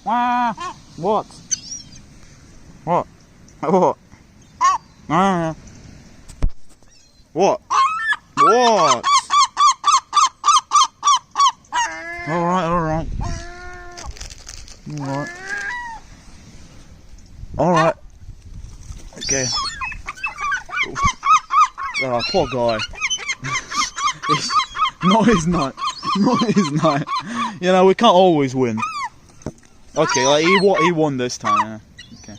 What? What? What? What? What? Alright, alright. Alright. Alright. Okay. Oh, poor guy. He's not. No, he's not. You know, we can't always win. Okay, like he won this time, yeah. Okay.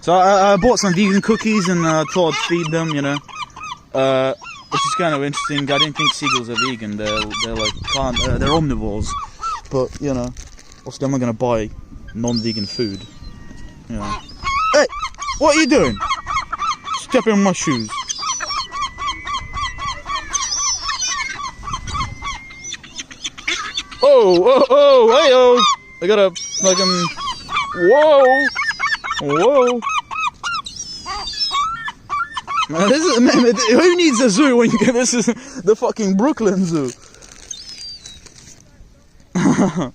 So I bought some vegan cookies and thought I'd feed them, you know. Which is kind of interesting. I didn't think seagulls are vegan. They're like they're omnivores. But you know, obviously I'm not gonna buy non-vegan food. You know. Hey, what are you doing? Stepping on my shoes. Hey oh! I got a fucking whoa! Man, who needs a zoo when you get this is the fucking Brooklyn Zoo? I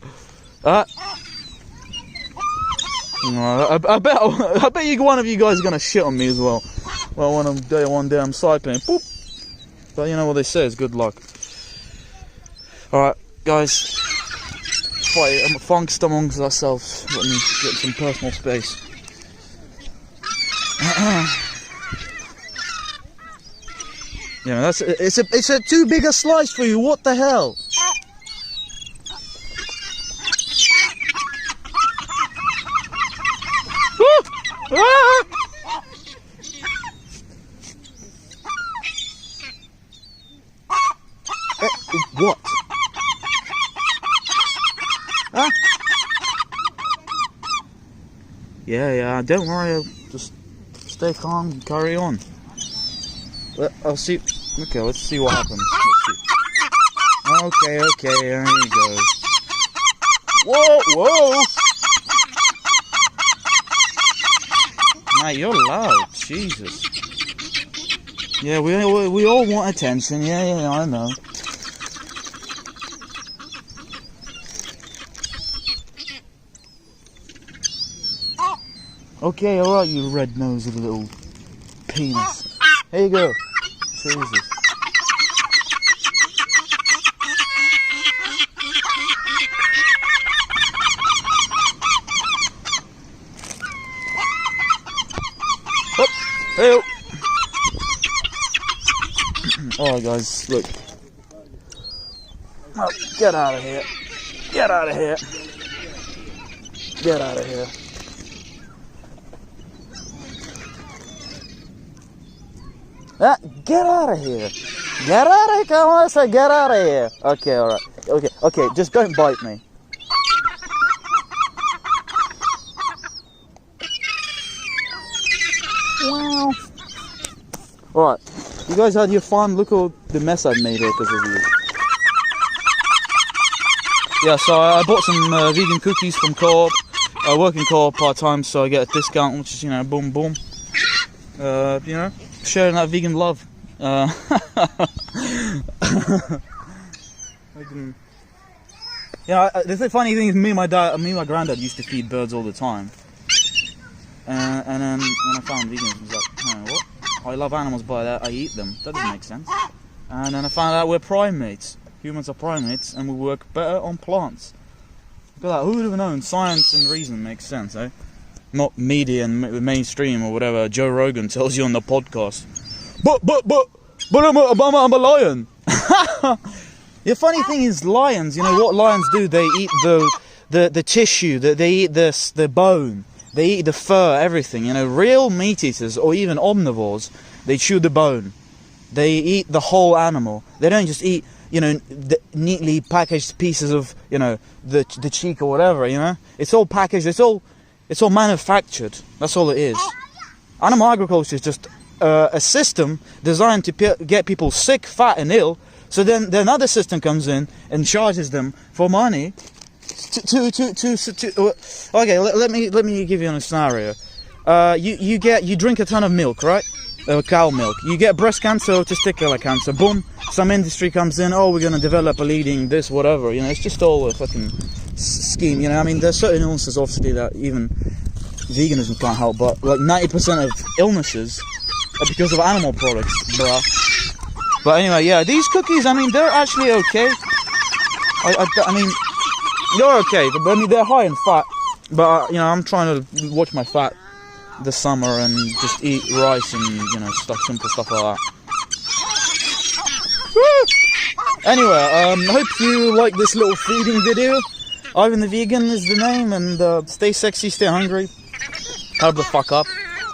bet you one of you guys is gonna shit on me as well. Well, one day I'm cycling, boop. But you know what they say is good luck. All right, guys. Fight amongst ourselves. Let me get some personal space. Yeah, it's a too big a slice for you. What the hell? What? Huh? Yeah, don't worry, I'll just stay calm and carry on. I'll see. Okay, let's see what happens. Okay, there you go. Whoa! Mate, you're loud, Jesus. Yeah, we all want attention, yeah, I know. Okay, alright, you red-nosed little penis. Here you go. Jesus. Oh, hey-o. Alright guys, look. Oh, get out of here. Get out of here. Get out of here. Get out of here. Get out of here. Come on, I say get out of here. Okay, alright. Okay, just don't bite me. Wow. Alright. You guys had your fun. Look at the mess I've made here because of you. Yeah, so I bought some vegan cookies from Co-op. I work in Co-op part-time, so I get a discount, which is, you know, boom, boom. You know, sharing that vegan love. Yeah, the funny thing is, me and my granddad used to feed birds all the time. And then when I found vegans, I was like, hey, what? I love animals, but I eat them. That doesn't make sense. And then I found out we're primates. Humans are primates, and we work better on plants. Look at that. Who would have known? Science and reason makes sense, eh? Not media and mainstream or whatever Joe Rogan tells you on the podcast. But I'm a lion. The funny thing is, lions. You know what lions do? They eat the tissue. They eat the bone. They eat the fur. Everything. You know, real meat eaters or even omnivores, they chew the bone. They eat the whole animal. They don't just eat, you know, the neatly packaged pieces of, you know, the cheek or whatever. You know, it's all packaged. It's all manufactured. That's all it is. Animal agriculture is just a system designed to get people sick, fat, and ill. So then another system comes in and charges them for money. Okay, let me give you a scenario. You drink a ton of milk, right? Cow milk. You get breast cancer or testicular cancer. Boom. Some industry comes in. Oh, we're gonna develop a leading this, whatever. You know, it's just all a fucking scheme. You know, I mean, there's certain illnesses obviously that even veganism can't help, but like 90% of illnesses are because of animal products, bruh. But anyway, yeah, these cookies, I mean, they're actually okay. I mean, they're okay, but I mean, they're high in fat. But, you know, I'm trying to watch my fat this summer and just eat rice and, you know, simple stuff like that. Woo! Anyway, I hope you like this little feeding video. Ivan the Vegan is the name, and stay sexy, stay hungry. Hurry the fuck up,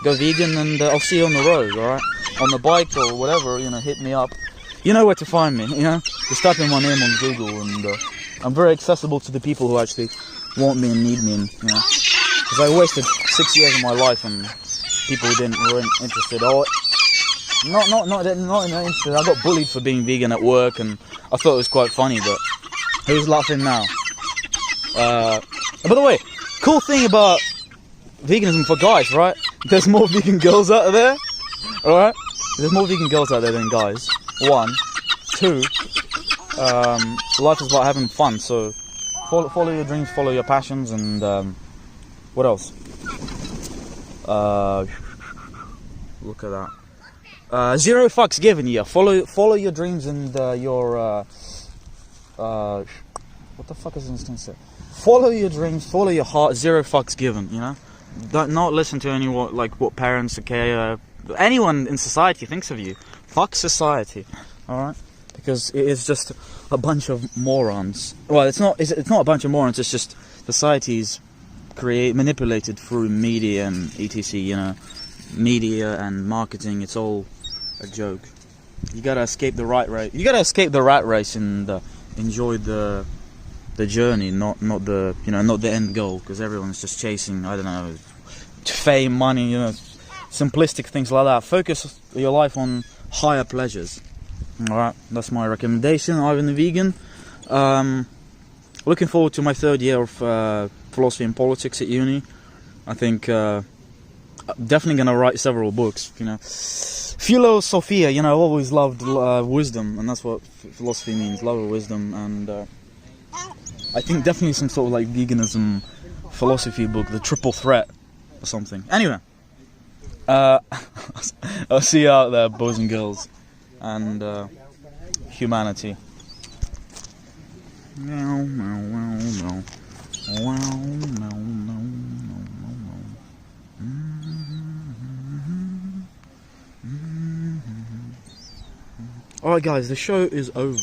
go vegan, and I'll see you on the road, alright? On the bike or whatever, you know, hit me up. You know where to find me, you know? Just type in my name on Google, and I'm very accessible to the people who actually want me and need me, and, you know? Because I wasted 6 years of my life on people who weren't interested. Or not interested. I got bullied for being vegan at work, and I thought it was quite funny, but who's laughing now? By the way, cool thing about veganism for guys, right? There's more vegan girls out there, alright? There's more vegan girls out there than guys. 1, 2, life is about having fun, so follow your dreams, follow your passions, and what else? Look at that. 0 fucks given, yeah. Follow your dreams and your what the fuck is this gonna say? Follow your dreams, follow your heart. 0 fucks given, you know. Don't not listen to anyone, like what parents, okay, anyone in society thinks of you. Fuck society, all right? Because it is just a bunch of morons. Well, it's not a bunch of morons. It's just society's manipulated through media and etc. You know, media and marketing. It's all a joke. You gotta escape the rat race. You gotta escape the rat race and enjoy the journey, not the, you know, not the end goal. Because everyone's just chasing, I don't know, fame, money, you know, simplistic things like that. Focus your life on higher pleasures. Alright, that's my recommendation. Ivan the Vegan. Looking forward to my 3rd year of philosophy and politics at uni. I think definitely gonna write several books, you know. Philosophia, you know, I've always loved wisdom, and that's what philosophy means, love of wisdom, and I think definitely some sort of like veganism philosophy book, the triple threat or something. Anyway, I'll see you out there, boys and girls, and humanity. Meow, meow, meow, meow. Wow, no, no, no, no, no. Alright guys, the show is over.